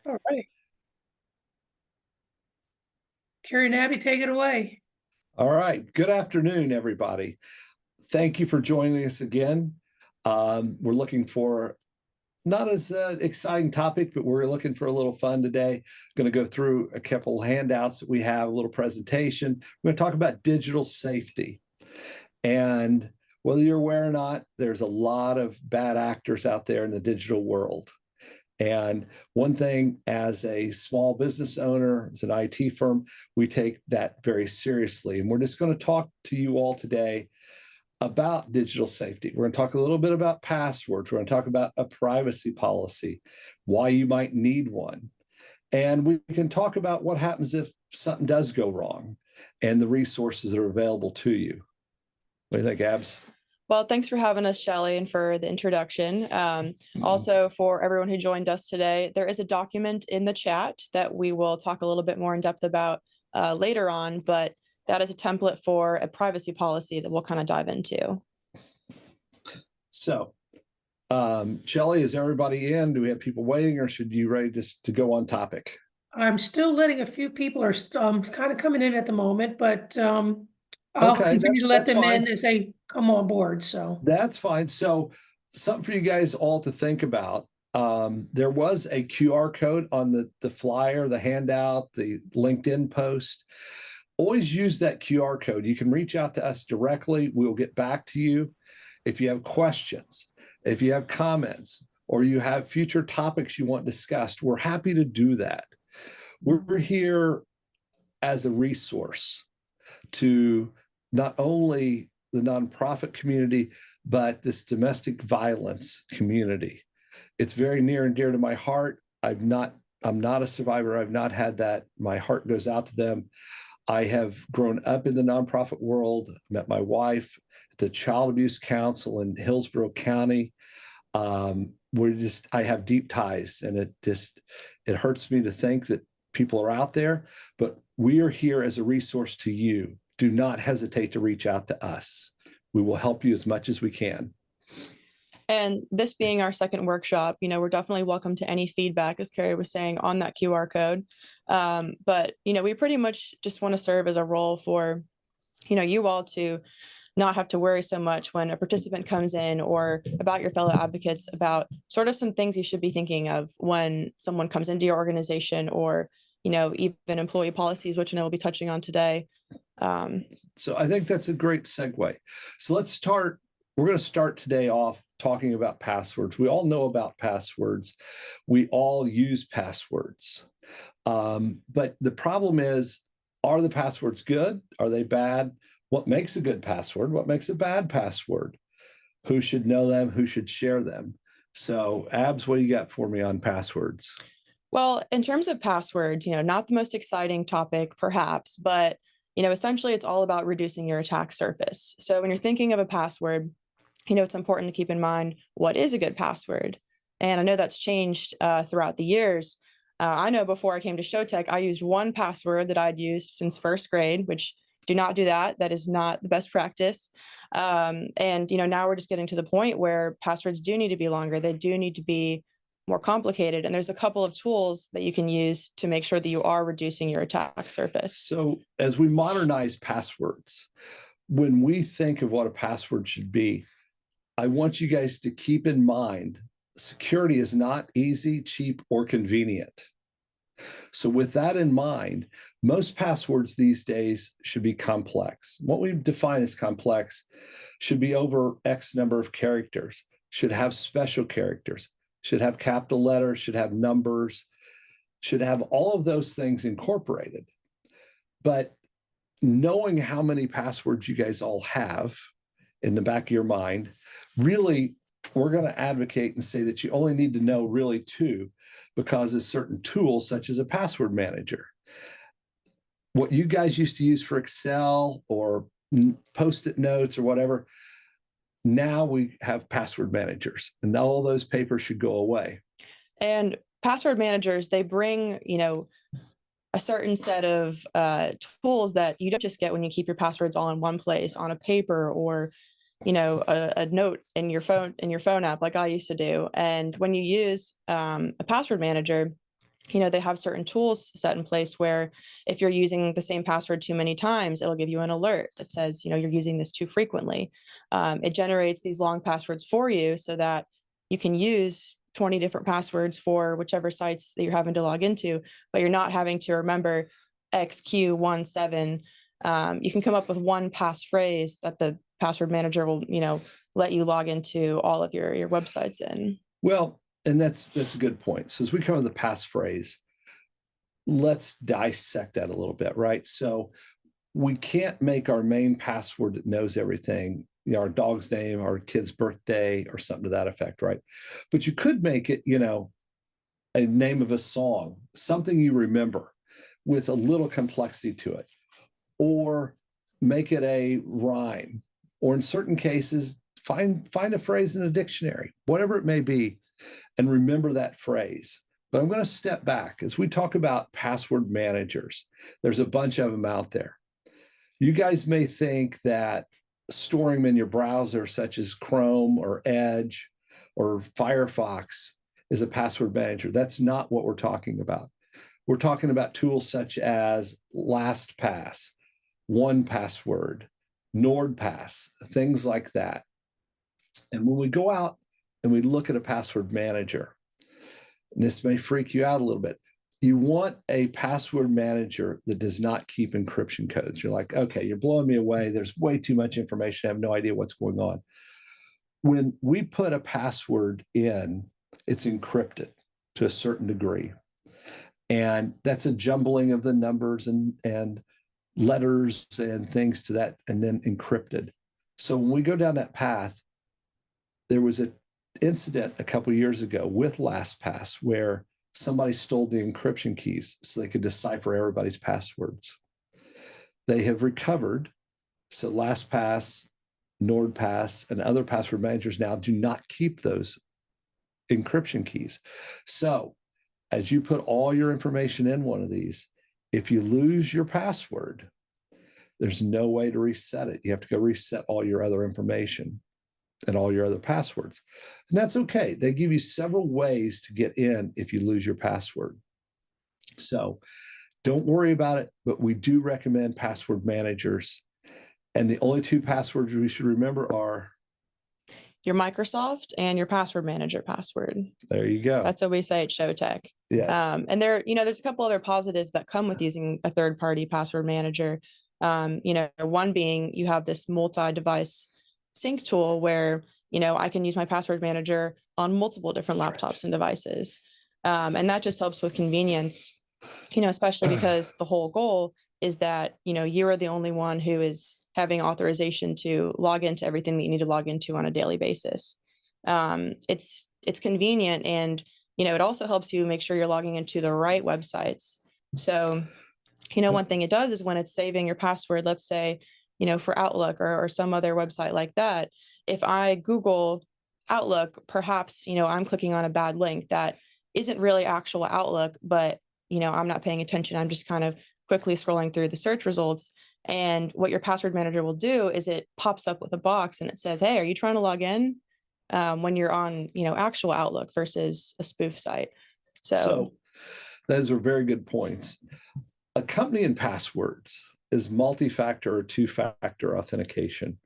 All right. Carrie and Abby, take it away. All right. Good afternoon, everybody. Thank you for joining us again. We're looking for not as exciting topic, but we're looking for a little fun today. Going to go through a couple handouts that we have, a little presentation. We're going to talk about digital safety. And whether you're aware or not, there's a lot of bad actors out there in the digital world. And one thing, as a small business owner, as an IT firm, we take that very seriously. And we're just going to talk to you all today about digital safety. We're going to talk a little bit about passwords. We're going to talk about a privacy policy, why you might need one. And we can talk about what happens if something does go wrong and the resources that are available to you. What do you think, Abs? Well, thanks for having us, Shelley, and for the introduction. Also, for everyone who joined us today, there is a document in the chat that we will talk a little bit more in depth about later on, but that is a template for a privacy policy that we'll kind of dive into. So, Shelley, is everybody in? Do we have people waiting, or should you ready just to go on topic? I'm still letting a few people are kind of coming in at the moment, but I'll continue to let them in as they come on board. So that's fine. So something for you guys all to think about. There was a QR code on the flyer, the handout, the LinkedIn post. Always use that QR code. You can reach out to us directly. We'll get back to you. If you have questions, if you have comments, or you have future topics you want discussed, we're happy to do that. We're here as a resource to not only the nonprofit community, but this domestic violence community. It's very near and dear to my heart. I'm not a survivor. I've not had that. My heart goes out to them. I have grown up in the nonprofit world, met my wife at the Child Abuse Council in Hillsborough County. I have deep ties, and it hurts me to think that people are out there, but we are here as a resource to you. Do not hesitate to reach out to us. We will help you as much as we can. And this being our second workshop, we're definitely welcome to any feedback, as Carrie was saying, on that QR code. But, we pretty much just want to serve as a role for, you all to not have to worry so much when a participant comes in, or about your fellow advocates, about sort of some things you should be thinking of when someone comes into your organization, or, even employee policies, which I know we'll be touching on today. So I think that's a great segue. So let's start. We're going to start today off talking about passwords. We all know about passwords. We all use passwords. But the problem is, are the passwords good? Are they bad? What makes a good password? What makes a bad password? Who should know them? Who should share them? So, Abs, what do you got for me on passwords? Well, in terms of passwords, not the most exciting topic, perhaps, but essentially it's all about reducing your attack surface. So when you're thinking of a password, it's important to keep in mind, what is a good password? And I know that's changed throughout the years. I know before I came to ShowTech, I used one password that I'd used since first grade, which do not do that. That is not the best practice. And, now we're just getting to the point where passwords do need to be longer. They do need to be more complicated. And there's a couple of tools that you can use to make sure that you are reducing your attack surface. So as we modernize passwords, when we think of what a password should be, I want you guys to keep in mind, security is not easy, cheap, or convenient. So with that in mind, most passwords these days should be complex. What we define as complex should be over X number of characters, should have special characters, should have capital letters, should have numbers, should have all of those things incorporated. But knowing how many passwords you guys all have in the back of your mind, really, we're going to advocate and say that you only need to know really two, because of certain tools such as a password manager. What you guys used to use for Excel or Post-it notes or whatever, now we have password managers, and all those papers should go away. And password managers, they bring, a certain set of tools that you don't just get when you keep your passwords all in one place on a paper, or a note in your phone app like I used to do. And when you use a password manager, they have certain tools set in place where if you're using the same password too many times, it'll give you an alert that says, you're using this too frequently. It generates these long passwords for you so that you can use 20 different passwords for whichever sites that you're having to log into, but you're not having to remember XQ17. You can come up with one passphrase that the password manager will, let you log into all of your websites in. Well, and that's a good point. So as we come to the passphrase, let's dissect that a little bit, right? So we can't make our main password that knows everything, our dog's name, our kid's birthday, or something to that effect, right? But you could make it, a name of a song, something you remember with a little complexity to it, or make it a rhyme, or in certain cases, find a phrase in a dictionary, whatever it may be, and remember that phrase. But I'm going to step back. As we talk about password managers, there's a bunch of them out there. You guys may think that storing them in your browser, such as Chrome or Edge or Firefox, is a password manager. That's not what we're talking about. We're talking about tools such as LastPass, 1Password, NordPass, things like that. And when we go out and we look at a password manager, and this may freak you out a little bit, you want a password manager that does not keep encryption codes. You're like, okay, you're blowing me away. There's way too much information. I have no idea what's going on. When we put a password in, it's encrypted to a certain degree. And that's a jumbling of the numbers and letters and things to that, and then encrypted. So when we go down that path, there was an incident a couple of years ago with LastPass where somebody stole the encryption keys so they could decipher everybody's passwords. They have recovered. So LastPass, NordPass, and other password managers now do not keep those encryption keys. So as you put all your information in one of these, if you lose your password, there's no way to reset it. You have to go reset all your other information and all your other passwords. And that's okay. They give you several ways to get in if you lose your password. So don't worry about it, but we do recommend password managers. And the only two passwords we should remember are your Microsoft and your password manager password. There you go. That's what we say at ShowTech. Yes. And there's a couple other positives that come with using a third-party password manager. One being you have this multi-device sync tool where, I can use my password manager on multiple different laptops and devices. And that just helps with convenience, especially because the whole goal is that, you are the only one who is having authorization to log into everything that you need to log into on a daily basis. It's convenient, and, it also helps you make sure you're logging into the right websites. So, one thing it does is when it's saving your password, let's say, for Outlook or some other website like that, if I Google Outlook, perhaps, I'm clicking on a bad link that isn't really actual Outlook, but, I'm not paying attention. I'm just kind of quickly scrolling through the search results. And what your password manager will do is it pops up with a box and it says, hey, are you trying to log in? When you're on, actual Outlook versus a spoof site. So those are very good points. Accompanying passwords is multi-factor or two-factor authentication.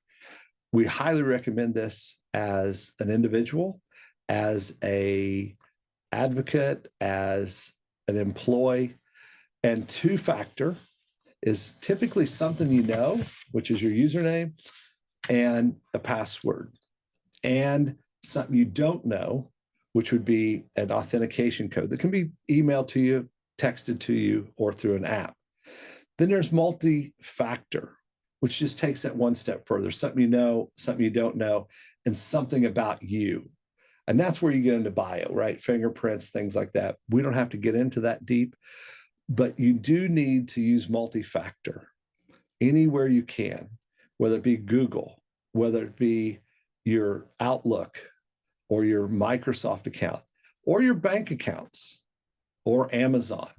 We highly recommend this as an individual, as an advocate, as an employee. And two-factor is typically something which is your username and a password, and something you don't know, which would be an authentication code that can be emailed to you, texted to you, or through an app. Then there's multi-factor, which just takes that one step further. Something you know, something you don't know, and something about you. And that's where you get into bio, right? Fingerprints, things like that. We don't have to get into that deep, but you do need to use multi-factor anywhere you can, whether it be Google, whether it be your Outlook or your Microsoft account or your bank accounts or Amazon.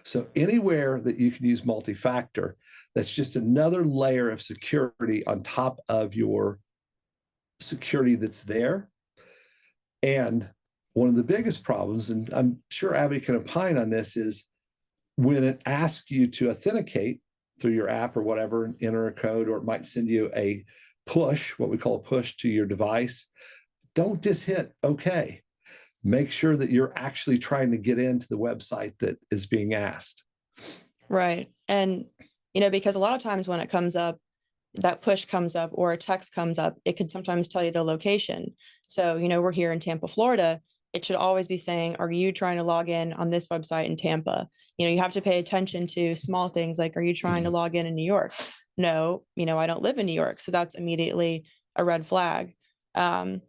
So anywhere that you can use multi-factor, that's just another layer of security on top of your security that's there. And one of the biggest problems, and I'm sure Abby can opine on this, is when it asks you to authenticate through your app or whatever and enter a code, or it might send you a push, what we call a push to your device, don't just hit OK. Make sure that you're actually trying to get into the website that is being asked. Right. And, because a lot of times when it comes up, that push comes up or a text comes up, it could sometimes tell you the location. So, we're here in Tampa, Florida. It should always be saying, are you trying to log in on this website in Tampa? You have to pay attention to small things like, are you trying to log in New York? No, I don't live in New York. So that's immediately a red flag. And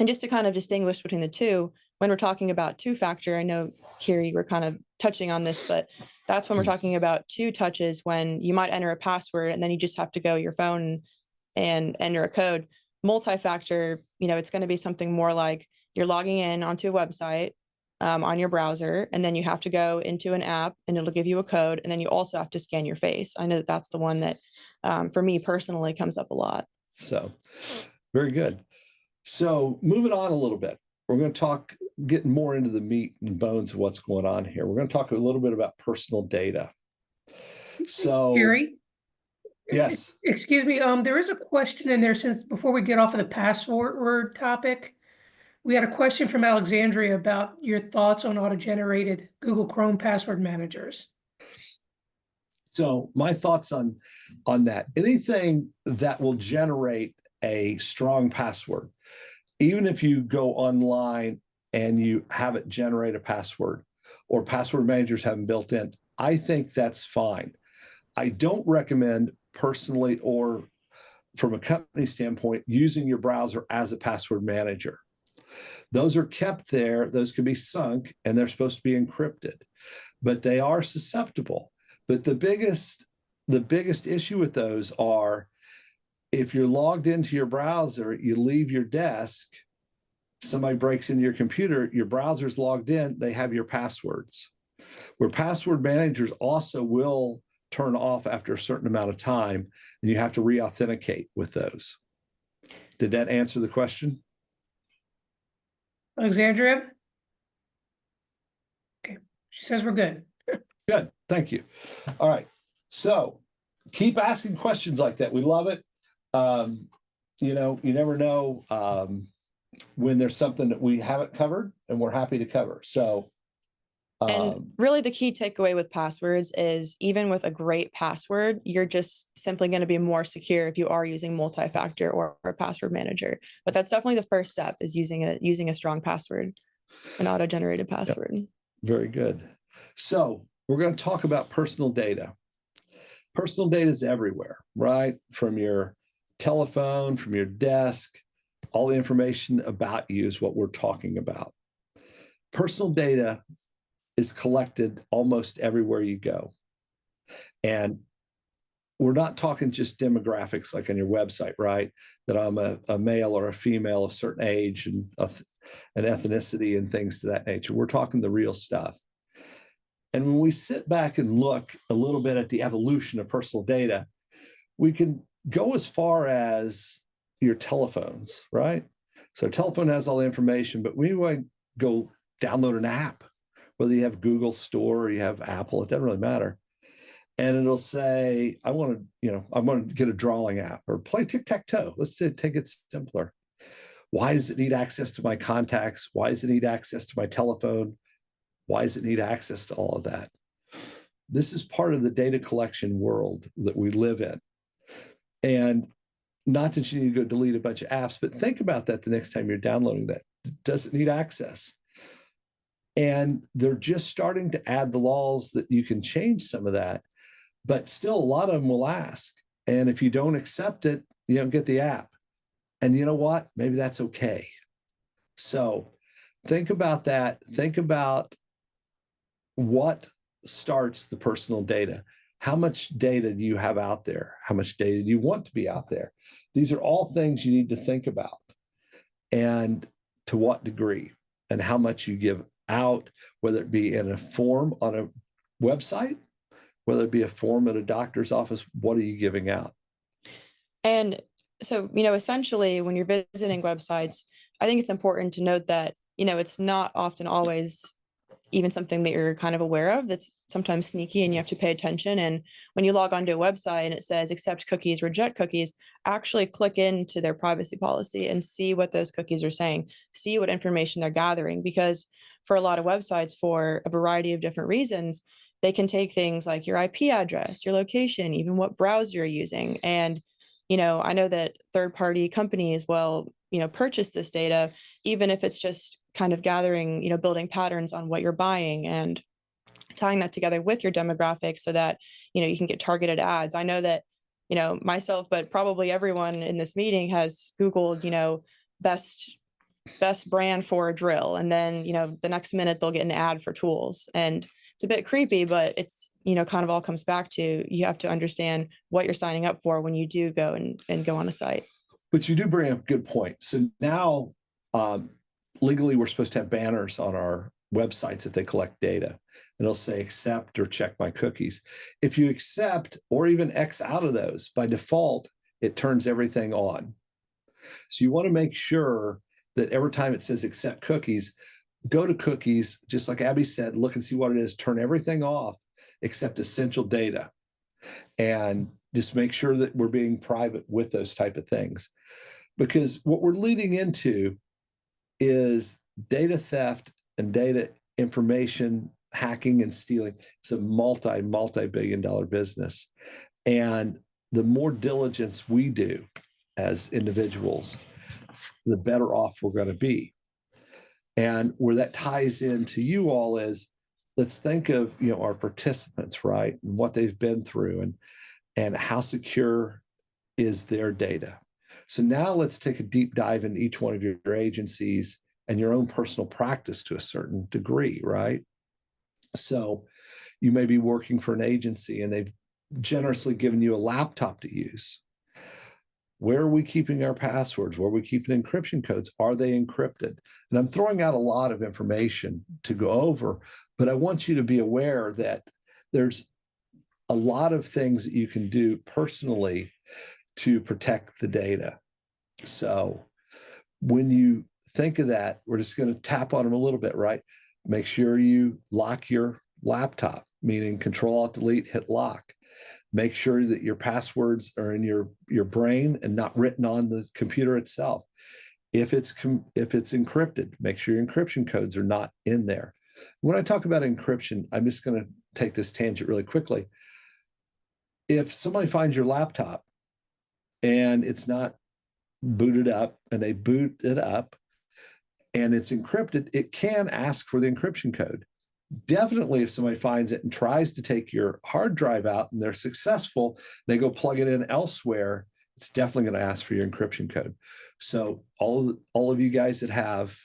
just to kind of distinguish between the two, when we're talking about two-factor, I know, Kiri, we're kind of touching on this, but that's when we're talking about two touches, when you might enter a password and then you just have to go your phone and enter a code. Multi-factor, it's going to be something more like you're logging in onto a website on your browser, and then you have to go into an app and it'll give you a code. And then you also have to scan your face. I know that that's the one that for me personally comes up a lot. So very good. So moving on a little bit, we're going to getting more into the meat and bones of what's going on here. We're going to talk a little bit about personal data. So, Gary? Yes. Excuse me. There is a question in there, since before we get off of the password topic, we had a question from Alexandria about your thoughts on auto-generated Google Chrome password managers. So my thoughts on that, anything that will generate a strong password, even if you go online and you have it generate a password, or password managers have them built in, I think that's fine. I don't recommend personally, or from a company standpoint, using your browser as a password manager. Those are kept there, those can be sunk, and they're supposed to be encrypted, but they are susceptible. But the biggest issue with those are, if you're logged into your browser, you leave your desk, somebody breaks into your computer, your browser's logged in, they have your passwords. Where password managers also will turn off after a certain amount of time, and you have to re-authenticate with those. Did that answer the question? Alexandria? Okay, she says we're good. Good, thank you. All right, so keep asking questions like that. We love it. You never know when there's something that we haven't covered, and we're happy to cover. So, and really the key takeaway with passwords is, even with a great password, you're just simply going to be more secure if you are using multi-factor or a password manager. But that's definitely the first step, is using a strong password, an auto-generated password. Yep. Very good. So we're going to talk about personal data. Personal data is everywhere, right? From your telephone, from your desk, all the information about you is what we're talking about. Personal data is collected almost everywhere you go. And we're not talking just demographics like on your website, right? That I'm a male or a female, a certain age and an ethnicity and things to that nature. We're talking the real stuff. And when we sit back and look a little bit at the evolution of personal data, we can go as far as your telephones, right? So telephone has all the information, but we want to go download an app, whether you have Google Store or you have Apple, it doesn't really matter. And it'll say, I want to get a drawing app or play tic-tac-toe. Let's take it simpler. Why does it need access to my contacts? Why does it need access to my telephone? Why does it need access to all of that? This is part of the data collection world that we live in. And not that you need to go delete a bunch of apps, but think about that the next time you're downloading that. Does it need access? And they're just starting to add the laws that you can change some of that, but still a lot of them will ask. And if you don't accept it, you don't get the app. And you know what? Maybe that's okay. So think about that. Think about what starts the personal data. How much data do you have out there? How much data do you want to be out there? These are all things you need to think about, and to what degree, and how much you give out, whether it be in a form on a website, whether it be a form at a doctor's office. What are you giving out? And so, essentially, when you're visiting websites, I think it's important to note that it's not often always even something that you're kind of aware of. That's sometimes sneaky and you have to pay attention. And when you log onto a website and it says accept cookies, reject cookies, actually click into their privacy policy and see what those cookies are saying, see what information they're gathering. Because for a lot of websites, for a variety of different reasons, they can take things like your IP address, your location, even what browser you're using. And, I know that third-party companies will, purchase this data, even if it's just kind of gathering, building patterns on what you're buying and tying that together with your demographics so that, you can get targeted ads. I know that, myself, but probably everyone in this meeting has Googled, best brand for a drill. And then, the next minute they'll get an ad for tools. And it's a bit creepy, but it's, kind of all comes back to you have to understand what you're signing up for when you do go and go on a site. But you do bring up a good point. So now, legally, we're supposed to have banners on our websites if they collect data. And it'll say accept or check my cookies. If you accept or even X out of those, by default, it turns everything on. So you want to make sure that every time it says accept cookies, go to cookies, just like Abby said, look and see what it is, turn everything off except essential data. And just make sure that we're being private with those type of things. Because what we're leading into is data theft and data information hacking and stealing. It's a multi-billion-dollar business. And the more diligence we do as individuals, the better off we're going to be. And where that ties into you all is, let's think of, our participants, right? And what they've been through and how secure is their data. So now let's take a deep dive into each one of your agencies and your own personal practice to a certain degree, right? So you may be working for an agency and they've generously given you a laptop to use. Where are we keeping our passwords? Where are we keeping encryption codes? Are they encrypted? And I'm throwing out a lot of information to go over, but I want you to be aware that there's a lot of things that you can do personally to protect the data. So when you think of that, we're just going to tap on them a little bit, right? Make sure you lock your laptop, meaning Control-Alt-Delete, hit lock. Make sure that your passwords are in your brain and not written on the computer itself. If it's encrypted, make sure your encryption codes are not in there. When I talk about encryption, I'm just going to take this tangent really quickly. If somebody finds your laptop and it's not booted up and they boot it up and it's encrypted, it can ask for the encryption code. Definitely, if somebody finds it and tries to take your hard drive out and they're successful, they go plug it in elsewhere, it's definitely going to ask for your encryption code. So all of you guys that have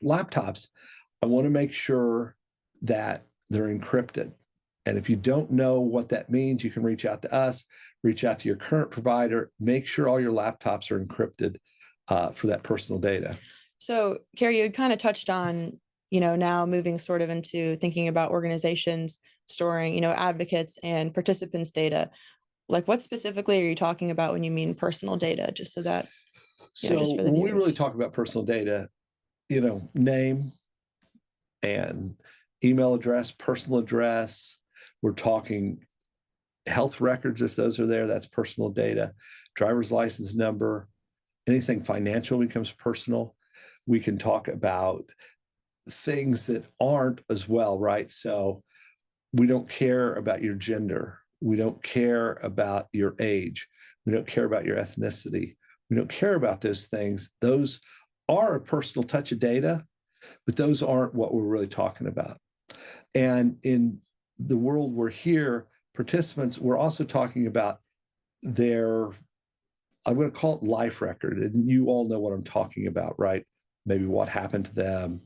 laptops, I want to make sure that they're encrypted. And if you don't know what that means, you can reach out to us, reach out to your current provider, make sure all your laptops are encrypted for that personal data. So, Carrie, you had kind of touched on, now moving sort of into thinking about organizations storing, advocates and participants' data. Like, what specifically are you talking about when you mean personal data? Just so that, so just for the when we really viewers. talk about personal data, name and email address, personal address, we're talking health records, if those are there, that's personal data, driver's license number, anything financial becomes personal. We can talk about things that aren't as well, right? So we don't care about your gender. We don't care about your age. We don't care about your ethnicity. We don't care about those things. Those are a personal touch of data, but those aren't what we're really talking about. And in the world we're here, participants, we're also talking about their, I'm going to call it life record. And you all know what I'm talking about, right? Maybe what happened to them,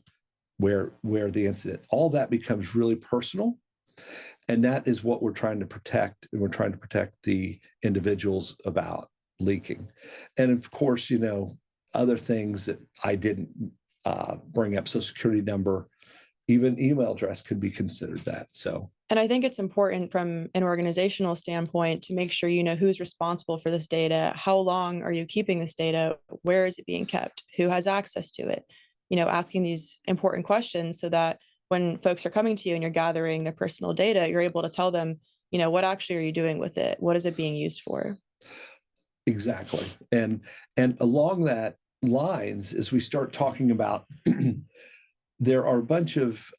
where the incident, all that becomes really personal. And that is what we're trying to protect. And we're trying to protect the individuals about leaking. And of course, other things that I didn't bring up, Social Security number, even email address could be considered that. So, And I think it's important from an organizational standpoint to make sure you know who's responsible for this data. How long are you keeping this data? Where is it being kept? Who has access to it? Asking these important questions so that when folks are coming to you and you're gathering their personal data, you're able to tell them, what actually are you doing with it? What is it being used for? exactly. And along that lines, as we start talking about, there are a bunch of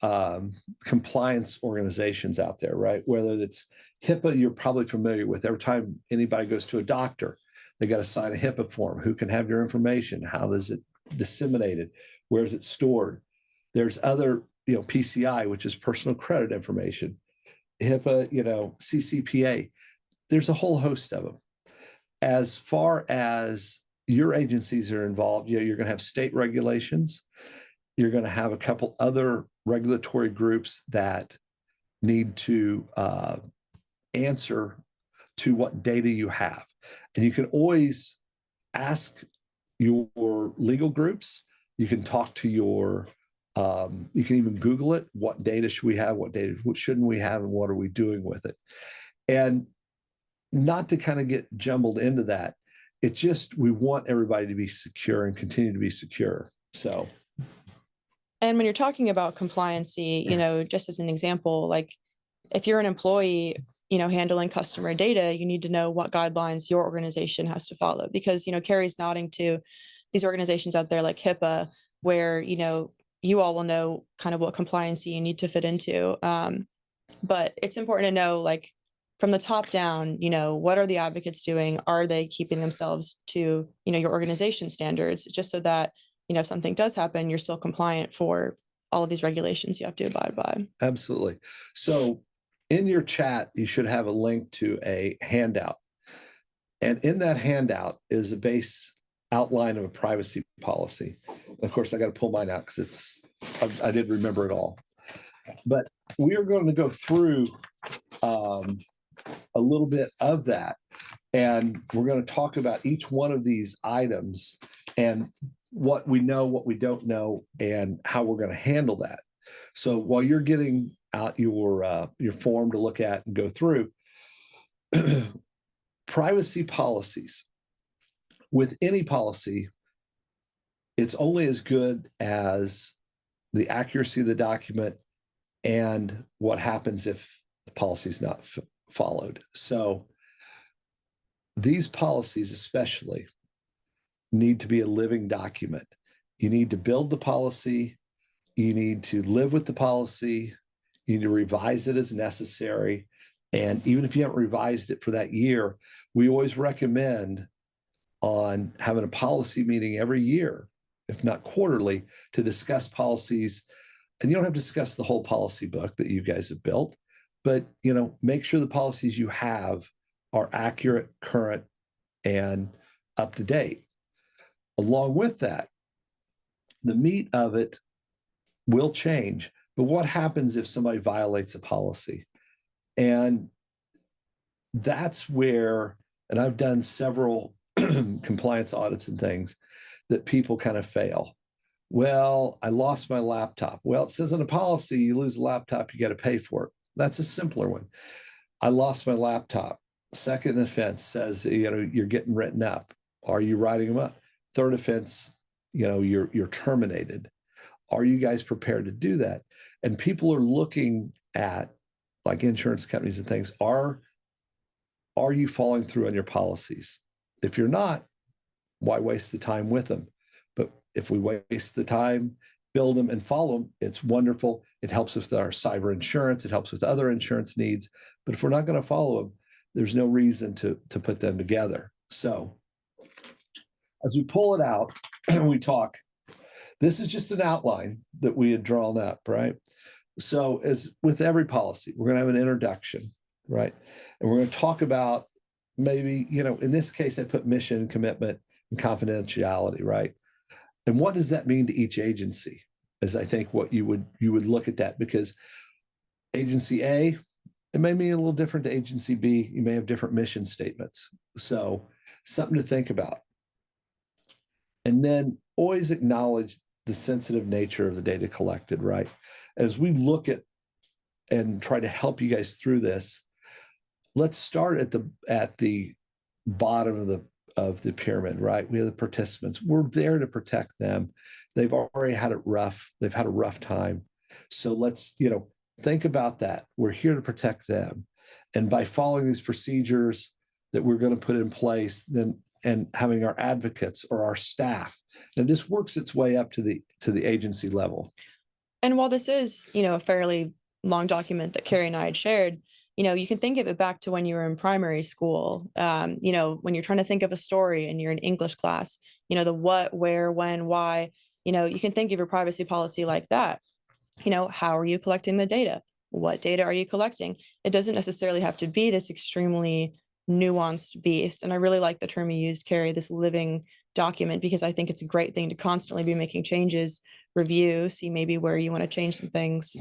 compliance organizations out there, right? Whether it's HIPAA, you're probably familiar with. Every time anybody goes to a doctor, they got to sign a HIPAA form. Who can have your information? How is it disseminated? Where is it stored? There's other, PCI, which is personal credit information. HIPAA, CCPA. There's a whole host of them. As far as your agencies are involved, you're going to have state regulations. You're going to have a couple other regulatory groups that need to answer to what data you have. And you can always ask your legal groups. You can talk to you can even Google it. What data should we have? What data shouldn't we have? And what are we doing with it? And not to kind of get jumbled into that. It's just, we want everybody to be secure and continue to be secure. So. And when you're talking about compliancy, just as an example, like if you're an employee, handling customer data, you need to know what guidelines your organization has to follow, because, Carrie's nodding to these organizations out there like HIPAA, where, you all will know kind of what compliancy you need to fit into. But it's important to know, like, from the top down, what are the advocates doing? Are they keeping themselves to, your organization standards, just so that, if something does happen, you're still compliant for all of these regulations you have to abide by. Absolutely. So in your chat, you should have a link to a handout. And in that handout is a base outline of a privacy policy. And of course, I got to pull mine out because I did remember it all. But we are going to go through a little bit of that. And we're going to talk about each one of these items and what we know, what we don't know, and how we're going to handle that. So while you're getting out your form to look at and go through, privacy policies. With any policy, it's only as good as the accuracy of the document and what happens if the policy is not followed. So these policies especially need to be a living document. You need to build the policy. You need to live with the policy. You need to revise it as necessary. And even if you haven't revised it for that year, we always recommend on having a policy meeting every year, if not quarterly, to discuss policies. And you don't have to discuss the whole policy book that you guys have built, but make sure the policies you have are accurate, current, and up to date. Along with that, the meat of it will change. But what happens if somebody violates a policy? And that's where, and I've done several compliance audits and things, that people kind of fail. Well, I lost my laptop. Well, it says in a policy, you lose a laptop, you got to pay for it. That's a simpler one. I lost my laptop. Second offense says, you're getting written up. Are you writing them up? Third offense, you're terminated. Are you guys prepared to do that? And people are looking at, like, insurance companies and things. Are you following through on your policies? If you're not, why waste the time with them? But if we waste the time, build them and follow them, it's wonderful. It helps with our cyber insurance. It helps with other insurance needs. But if we're not going to follow them, there's no reason to put them together. So as we pull it out and we talk, this is just an outline that we had drawn up, right? So as with every policy, we're going to have an introduction, right? And we're going to talk about maybe, in this case, I put mission, commitment, and confidentiality, right? And what does that mean to each agency? Is I think what you would look at that, because agency A, it may be a little different to agency B. You may have different mission statements. So something to think about. And then always acknowledge the sensitive nature of the data collected, right? As we look at and try to help you guys through this, let's start at the bottom of the pyramid, right? We have the participants. We're there to protect them. They've already had it rough. They've had a rough time. So let's, think about that. We're here to protect them. And by following these procedures that we're going to put in place, then and having our advocates or our staff, and this works its way up to the agency level. And while this is, a fairly long document that Carrie and I had shared, you can think of it back to when you were in primary school. When you're trying to think of a story and you're in English class, the what, where, when, why, you can think of your privacy policy like that. How are you collecting the data? What data are you collecting? It doesn't necessarily have to be this extremely nuanced beast. And I really like the term you used, Carrie, this living document, because I think it's a great thing to constantly be making changes, review, see maybe where you want to change some things.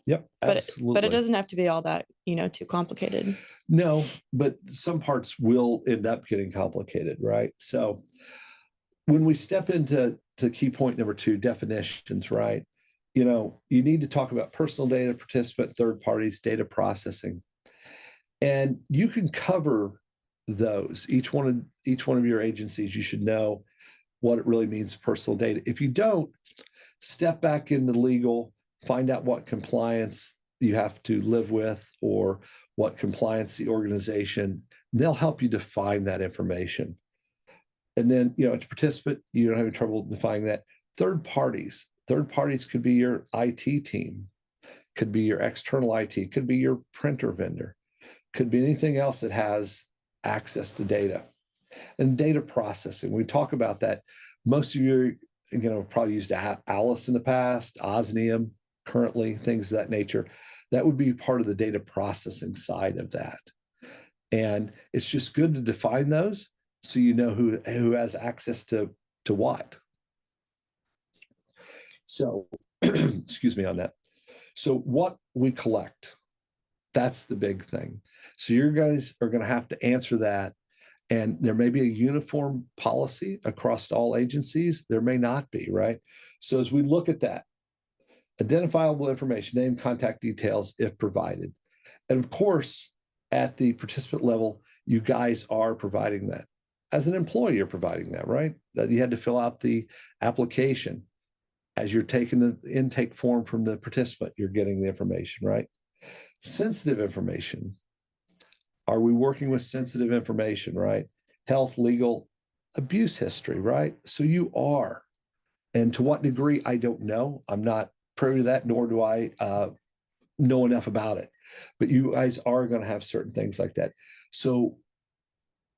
Yep, absolutely. But it doesn't have to be all that, too complicated. No, but some parts will end up getting complicated, right? So when we step into key point number 2, definitions, right? You need to talk about personal data, participant, third parties, data processing. And you can cover those. Each one of your agencies, you should know what it really means, personal data. If you don't, step back into legal, find out what compliance you have to live with or what compliance the organization, they'll help you define that information. And then, as a participant, you don't have any trouble defining that. Third parties could be your IT team, could be your external IT, could be your printer vendor, could be anything else that has access to data. And data processing, we talk about that. Most of you, probably used Alice in the past, Osnium currently, things of that nature. That would be part of the data processing side of that. And it's just good to define those so you know who has access to what. So, excuse me on that. So what we collect, that's the big thing. So you guys are going to have to answer that. And there may be a uniform policy across all agencies. There may not be, right? So as we look at that, identifiable information, name, contact details, if provided. And of course, at the participant level, you guys are providing that. As an employee, you're providing that, right? That you had to fill out the application. As you're taking the intake form from the participant, you're getting the information, right? Sensitive information. Are we working with sensitive information, right? Health, legal, abuse history, right? So you are. And to what degree, I don't know. I'm not privy to that, nor do I know enough about it. But you guys are going to have certain things like that. So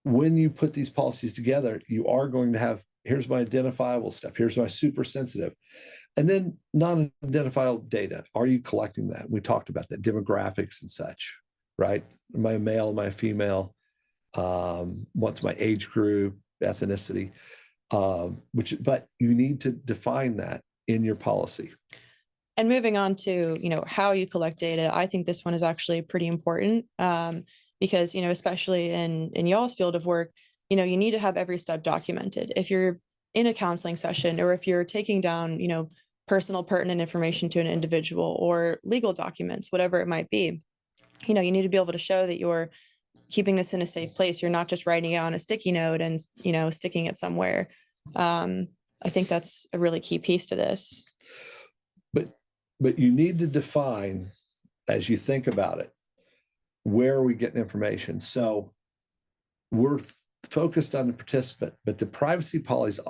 when you put these policies together, you are going to have, here's my identifiable stuff, here's my super sensitive. And then non-identifiable data. Are you collecting that? We talked about that, demographics and such, right? Am I a male? Am I a female? What's my age group, ethnicity? But you need to define that in your policy. And moving on to, how you collect data, I think this one is actually pretty important because, especially in y'all's field of work, you need to have every step documented. If you're in a counseling session or if you're taking down, personal pertinent information to an individual or legal documents, whatever it might be, you need to be able to show that you're keeping this in a safe place. You're not just writing it on a sticky note and, sticking it somewhere. I think that's a really key piece to this. But you need to define, as you think about it, where are we getting information? So we're focused on the participant, but the privacy policy,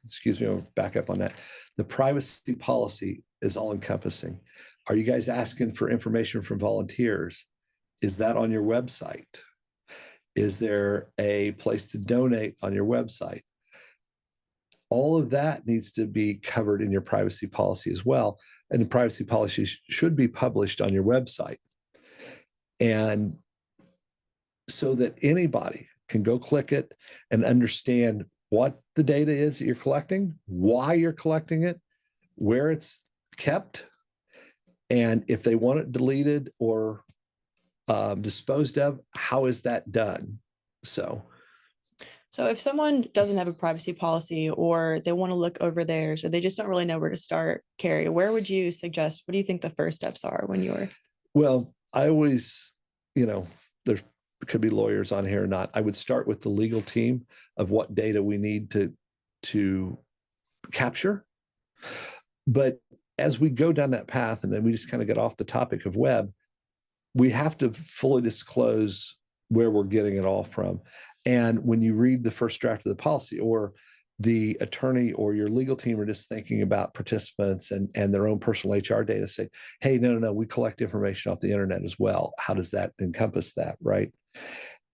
excuse me, I'll back up on that. The privacy policy is all encompassing. Are you guys asking for information from volunteers? Is that on your website? Is there a place to donate on your website? All of that needs to be covered in your privacy policy as well. And the privacy policy should be published on your website. And so that anybody can go click it and understand what the data is that you're collecting, why you're collecting it, where it's kept, and if they want it deleted or disposed of, how is that done? So So if someone doesn't have a privacy policy or they want to look over theirs or they just don't really know where to start, Carrie, where would you suggest, what do you think the first steps are when you're? Well, I always, there could be lawyers on here or not. I would start with the legal team of what data we need to capture. But as we go down that path, and then we just kind of get off the topic of web, we have to fully disclose where we're getting it all from. And when you read the first draft of the policy, or the attorney or your legal team are just thinking about participants and their own personal HR data, say, hey, no, we collect information off the internet as well. How does that encompass that, right?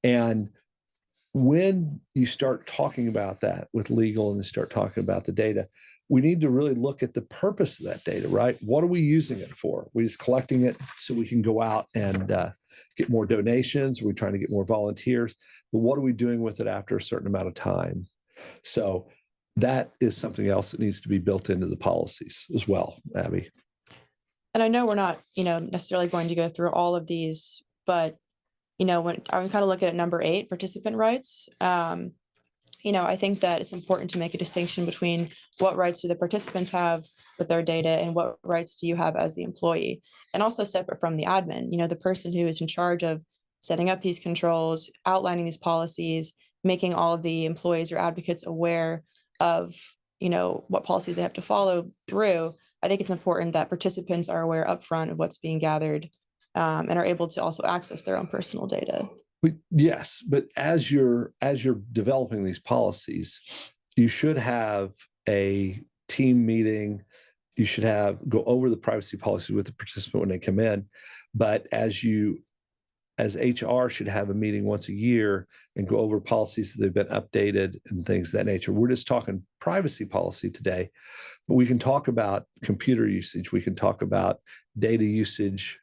And when you start talking about that with legal and you start talking about the data, we need to really look at the purpose of that data, right? What are we using it for? We're just collecting it so we can go out and get more donations. We're trying to get more volunteers. But what are we doing with it after a certain amount of time? So that is something else that needs to be built into the policies as well, Abby. And I know we're not, necessarily going to go through all of these, but, when I'm kind of looking at number 8, participant rights, I think that it's important to make a distinction between what rights do the participants have with their data and what rights do you have as the employee, and also separate from the admin, the person who is in charge of setting up these controls, outlining these policies, making all of the employees or advocates aware of, what policies they have to follow through. I think it's important that participants are aware upfront of what's being gathered, and are able to also access their own personal data. Yes, but as you're developing these policies, you should have a team meeting. You should go over the privacy policy with the participant when they come in. But as HR should have a meeting once a year and go over policies that have been updated and things of that nature. We're just talking privacy policy today, but we can talk about computer usage. We can talk about data usage.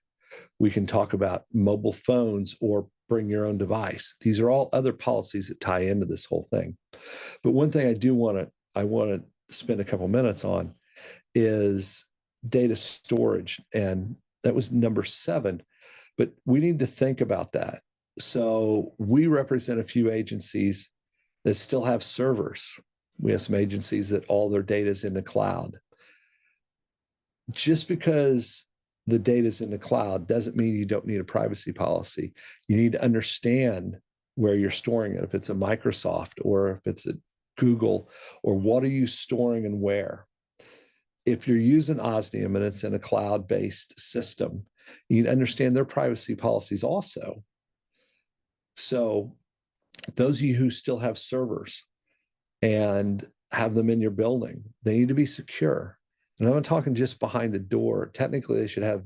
We can talk about mobile phones or bring your own device. These are all other policies that tie into this whole thing. But one thing I want to spend a couple minutes on is data storage. And that was number 7. But we need to think about that. So we represent a few agencies that still have servers. We have some agencies that all their data is in the cloud. Just because the data is in the cloud doesn't mean you don't need a privacy policy. You need to understand where you're storing it, if it's a Microsoft or if it's a Google, or what are you storing and where. If you're using Osnium and it's in a cloud-based system, you need to understand their privacy policies also. So those of you who still have servers and have them in your building, they need to be secure. And I'm not talking just behind a door. Technically, they should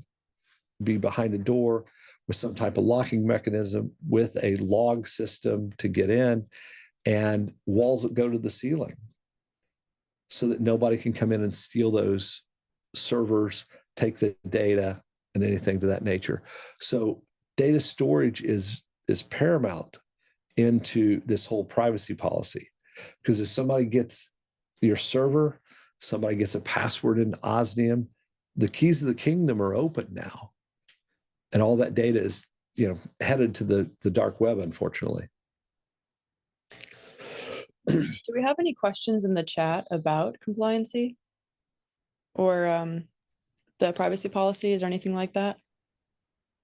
be behind a door with some type of locking mechanism, with a log system to get in, and walls that go to the ceiling so that nobody can come in and steal those servers, take the data, and anything to that nature. So data storage is paramount into this whole privacy policy, because if somebody gets your server, somebody gets a password in Osnium, the keys of the kingdom are open now. And all that data is, headed to the dark web, unfortunately. Do we have any questions in the chat about compliancy or the privacy policies or anything like that?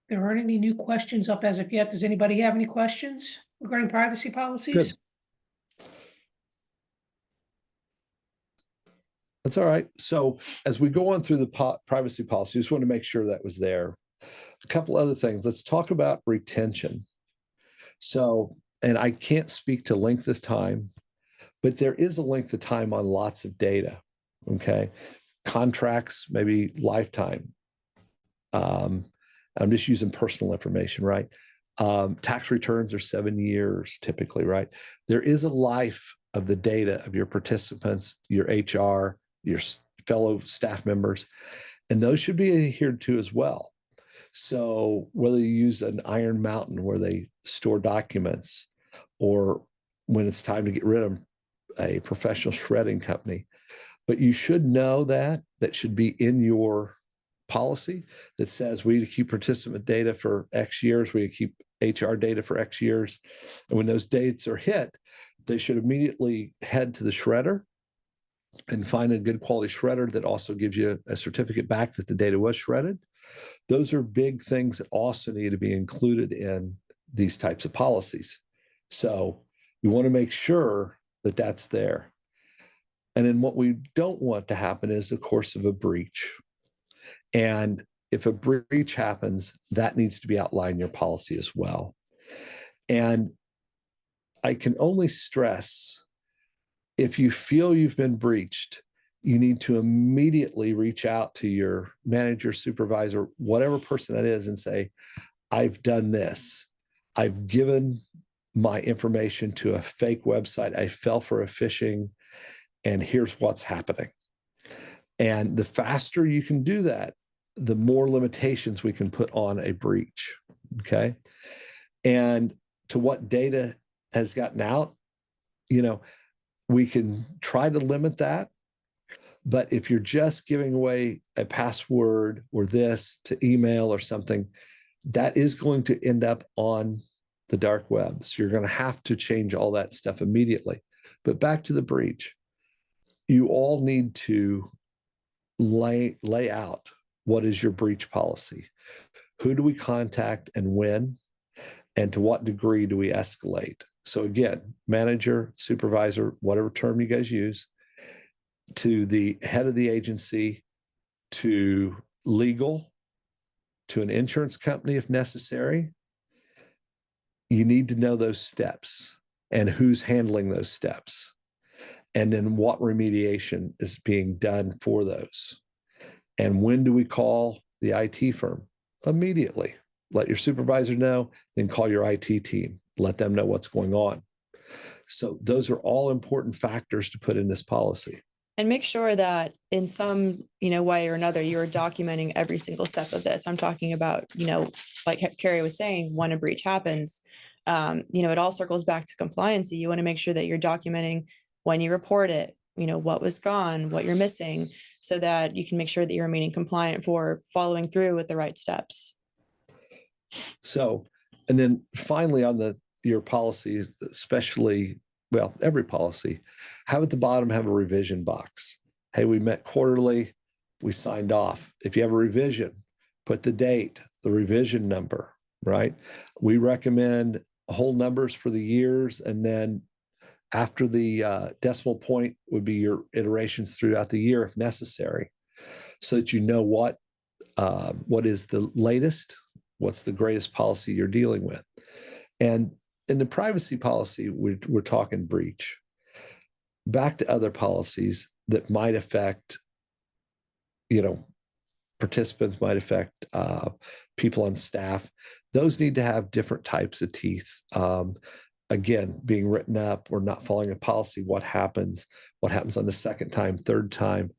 There aren't any new questions up as of yet. Does anybody have any questions regarding privacy policies? Good. That's all right. So as we go on through the privacy policy, just want to make sure that was there. A couple other things. Let's talk about retention. So, and I can't speak to length of time, but there is a length of time on lots of data. Okay. Contracts, maybe lifetime. I'm just using personal information, right? Tax returns are 7 years typically, right? There is a life of the data of your participants, your HR, your fellow staff members, and those should be adhered to as well. So whether you use an Iron Mountain where they store documents, or when it's time to get rid of a professional shredding company, but you should know that should be in your policy that says we need to keep participant data for X years, we need to keep HR data for X years. And when those dates are hit, they should immediately head to the shredder and find a good quality shredder that also gives you a certificate back that the data was shredded. Those are big things that also need to be included in these types of policies. So you want to make sure that that's there. And then what we don't want to happen is, of course, of a breach. And if a breach happens, that needs to be outlined in your policy as well. And I can only stress, if you feel you've been breached, you need to immediately reach out to your manager, supervisor, whatever person that is, and say, I've done this. I've given my information to a fake website. I fell for a phishing, and here's what's happening. And the faster you can do that, the more limitations we can put on a breach. Okay. And to what data has gotten out, we can try to limit that. But if you're just giving away a password or this to email or something, that is going to end up on the dark web. So you're going to have to change all that stuff immediately. But back to the breach, you all need to lay out what is your breach policy. Who do we contact and when? And to what degree do we escalate? So again, manager, supervisor, whatever term you guys use, to the head of the agency, to legal, to an insurance company if necessary. You need to know those steps and who's handling those steps, and then what remediation is being done for those. And when do we call the IT firm? Immediately. Let your supervisor know, then call your IT team. Let them know what's going on. So those are all important factors to put in this policy. And make sure that in some, way or another, you're documenting every single step of this. I'm talking about, like Carrie was saying, when a breach happens, it all circles back to compliancy. You want to make sure that you're documenting when you report it, what was gone, what you're missing, so that you can make sure that you're remaining compliant for following through with the right steps. So, and then finally on your policies, especially, every policy, have at the bottom have a revision box. Hey, we met quarterly, we signed off. If you have a revision, put the date, the revision number, right? We recommend whole numbers for the years, and then after the decimal point would be your iterations throughout the year if necessary, so that you know what is the latest, what's the greatest policy you're dealing with. And in the privacy policy, we're talking breach. Back to other policies that might affect, participants, might affect people on staff. Those need to have different types of teeth. Again, being written up or not following a policy, what happens on the second time, third time,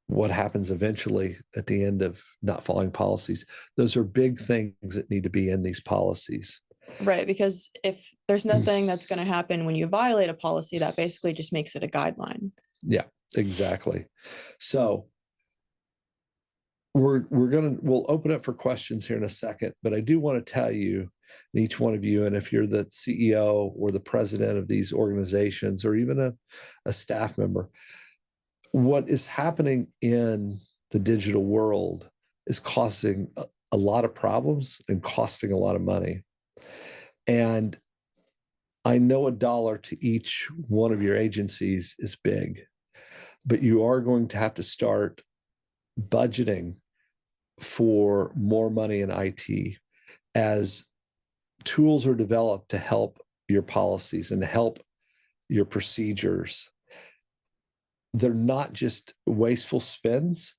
what happens eventually at the end of not following policies. Those are big things that need to be in these policies. Right, because if there's nothing that's going to happen when you violate a policy, that basically just makes it a guideline. Yeah, exactly. So we'll open up for questions here in a second, but I do want to tell you, each one of you, and if you're the CEO or the president of these organizations, or even a staff member, what is happening in the digital world is causing a lot of problems and costing a lot of money. And I know $1 to each one of your agencies is big, but you are going to have to start budgeting for more money in IT as tools are developed to help your policies and to help your procedures. They're not just wasteful spends,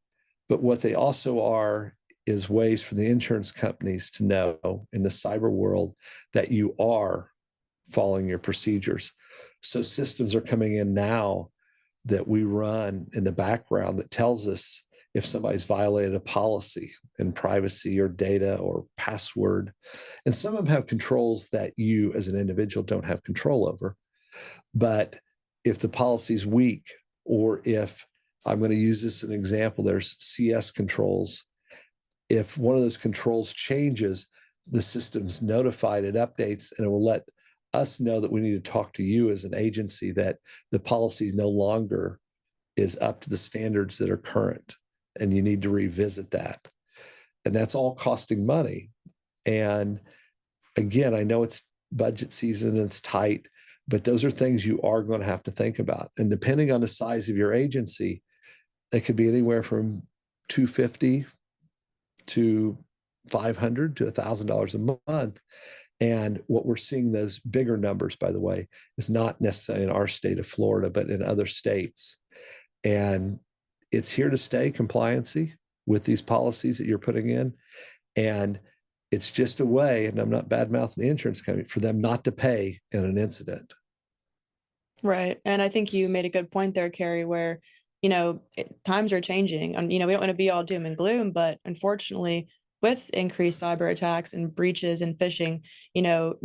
but what they also are is ways for the insurance companies to know in the cyber world that you are following your procedures. So systems are coming in now that we run in the background that tells us if somebody's violated a policy in privacy or data or password. And some of them have controls that you as an individual don't have control over. But if the policy's weak, or if I'm going to use this as an example, there's CS controls. If one of those controls changes, the system's notified, it updates, and it will let us know that we need to talk to you as an agency that the policy no longer is up to the standards that are current, and you need to revisit that. And that's all costing money. And again, I know it's budget season and it's tight, but those are things you are going to have to think about. And depending on the size of your agency, it could be anywhere from $250 to $500 to $1,000 a month. And what we're seeing, those bigger numbers, by the way, is not necessarily in our state of Florida, but in other states. And it's here to stay, compliancy with these policies that you're putting in. And it's just a way, and I'm not bad mouthing the insurance company, for them not to pay in an incident. Right. And I think you made a good point there, Carrie, where, times are changing. And, we don't want to be all doom and gloom, but unfortunately, with increased cyber attacks and breaches and phishing,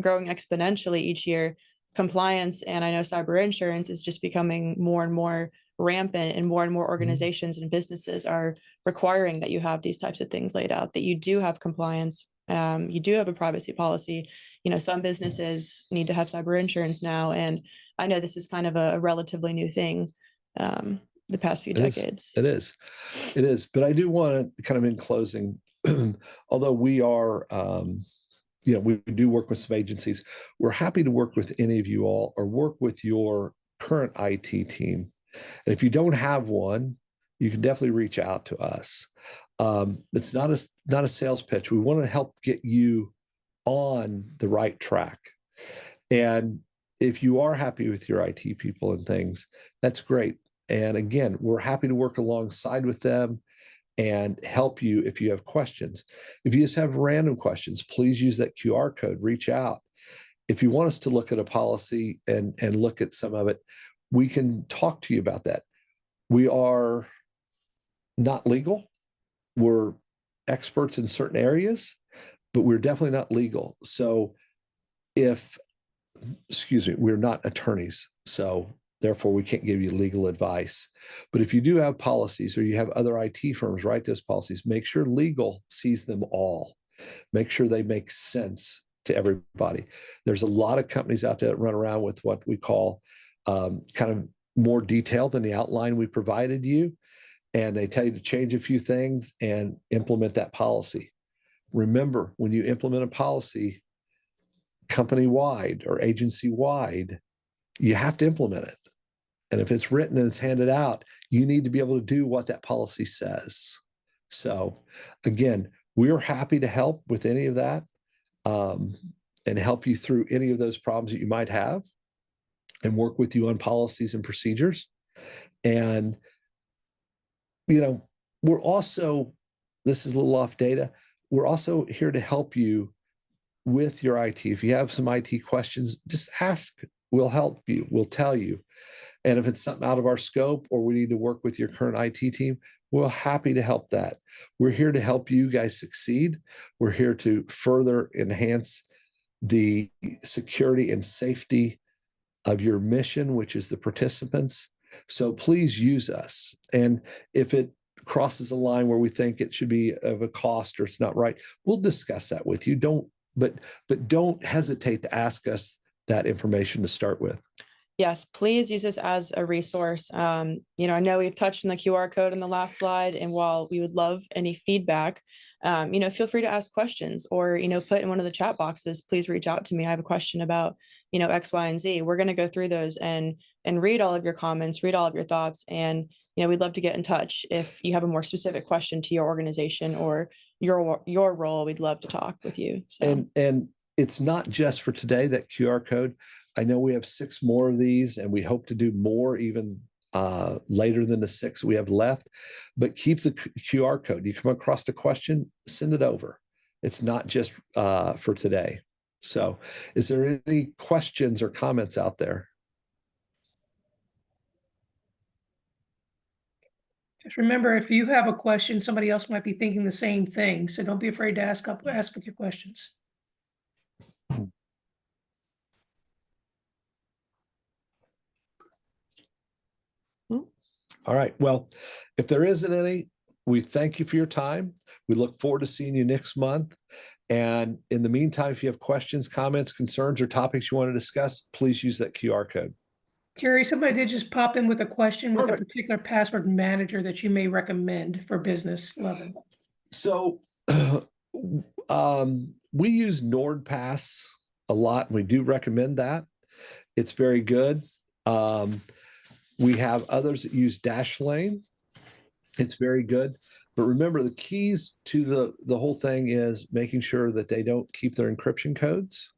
growing exponentially each year, compliance and I know cyber insurance is just becoming more and more rampant, and more organizations and businesses are requiring that you have these types of things laid out, that you do have compliance. You do have a privacy policy. Some businesses need to have cyber insurance now. And I know this is kind of a relatively new thing, the past few decades. It is. But I do want to kind of, in closing, although we are, we do work with some agencies, we're happy to work with any of you all or work with your current IT team. And if you don't have one, you can definitely reach out to us. It's not a sales pitch. We want to help get you on the right track. And if you are happy with your IT people and things, that's great. And again, we're happy to work alongside with them and help you if you have questions. If you just have random questions, please use that QR code, reach out. If you want us to look at a policy and look at some of it, we can talk to you about that. We are not legal. We're experts in certain areas, but we're definitely not legal. So we're not attorneys. So therefore, we can't give you legal advice. But if you do have policies or you have other IT firms write those policies, make sure legal sees them all. Make sure they make sense to everybody. There's a lot of companies out there that run around with what we call kind of more detailed than the outline we provided you. And they tell you to change a few things and implement that policy. Remember, when you implement a policy company-wide or agency-wide, you have to implement it. And if it's written and it's handed out, you need to be able to do what that policy says. So again, we're happy to help with any of that and help you through any of those problems that you might have and work with you on policies and procedures. And, we're also, this is a little off data, we're also here to help you with your IT. If you have some IT questions, just ask. We'll help you. We'll tell you. And if it's something out of our scope or we need to work with your current IT team, we're happy to help that. We're here to help you guys succeed. We're here to further enhance the security and safety of your mission, which is the participants. So please use us. And if it crosses a line where we think it should be of a cost or it's not right, we'll discuss that with you. But don't hesitate to ask us that information to start with. Yes, please use this as a resource. I know we've touched on the QR code in the last slide, and while we would love any feedback, feel free to ask questions or, put in one of the chat boxes, please reach out to me. I have a question about, X, Y, and Z. We're going to go through those and read all of your comments, read all of your thoughts. And, we'd love to get in touch. If you have a more specific question to your organization or your role, we'd love to talk with you. So. And it's not just for today, that QR code. I know we have 6 more of these, and we hope to do more even later than the 6 we have left. But keep the QR code. You come across a question, send it over. It's not just for today. So is there any questions or comments out there? Just remember, if you have a question, somebody else might be thinking the same thing. So don't be afraid to ask with your questions. All right. Well, if there isn't any, we thank you for your time. We look forward to seeing you next month. And in the meantime, if you have questions, comments, concerns, or topics you want to discuss, please use that QR code. Jerry, somebody did just pop in with a question with a Perfect. particular password manager that you may recommend for business level. So we use NordPass a lot. We do recommend that. It's very good. We have others that use Dashlane. It's very good. But remember, the keys to the whole thing is making sure that they don't keep their encryption codes.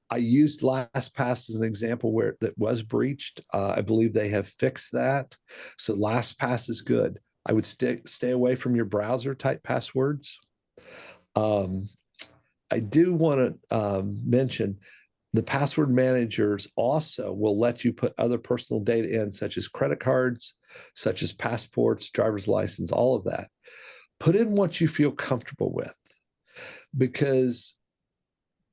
I used LastPass as an example where that was breached. I believe they have fixed that. So LastPass is good. I would stay away from your browser type passwords. I do want to mention the password managers also will let you put other personal data in, such as credit cards, such as passports, driver's license, all of that. Put in what you feel comfortable with, because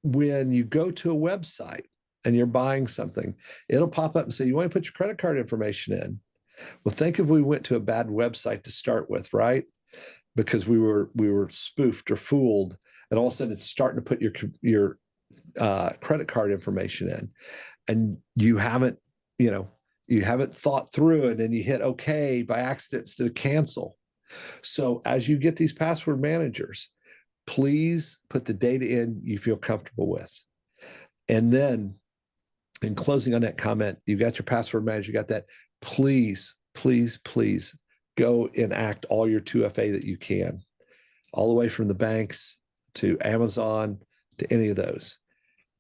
when you go to a website and you're buying something, it'll pop up and say, you want to put your credit card information in. Well, think if we went to a bad website to start with, right? Because we were spoofed or fooled, and all of a sudden it's starting to put your credit card information in, and you haven't thought through it, and you hit okay by accident instead of cancel. So as you get these password managers, please put the data in you feel comfortable with. And then in closing on that comment, you got your password manager, you got that. Please, please, please go enact all your 2FA that you can, all the way from the banks to Amazon to any of those.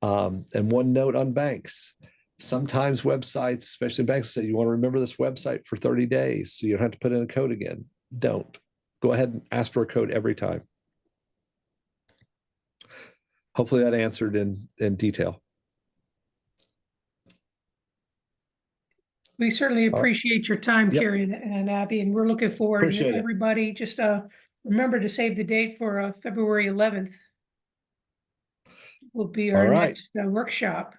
And one note on banks, sometimes websites, especially banks, say you want to remember this website for 30 days so you don't have to put in a code again. Don't. Go ahead and ask for a code every time. Hopefully that answered in detail. We certainly appreciate your time, Yep. Kerry and Abby, and we're looking forward. Appreciate And it. everybody, just remember to save the date for February 11th. Will be our All right. next workshop.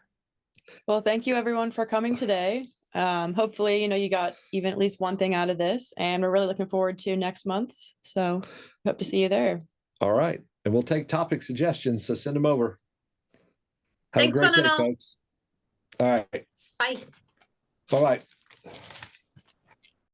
Well, thank you everyone for coming today. Hopefully, you got even at least one thing out of this, and we're really looking forward to next month's. So hope to see you there. All right. And we'll take topic suggestions, so send them over. Have Thanks, a great day, Manal. folks. All right. Bye. Bye-bye.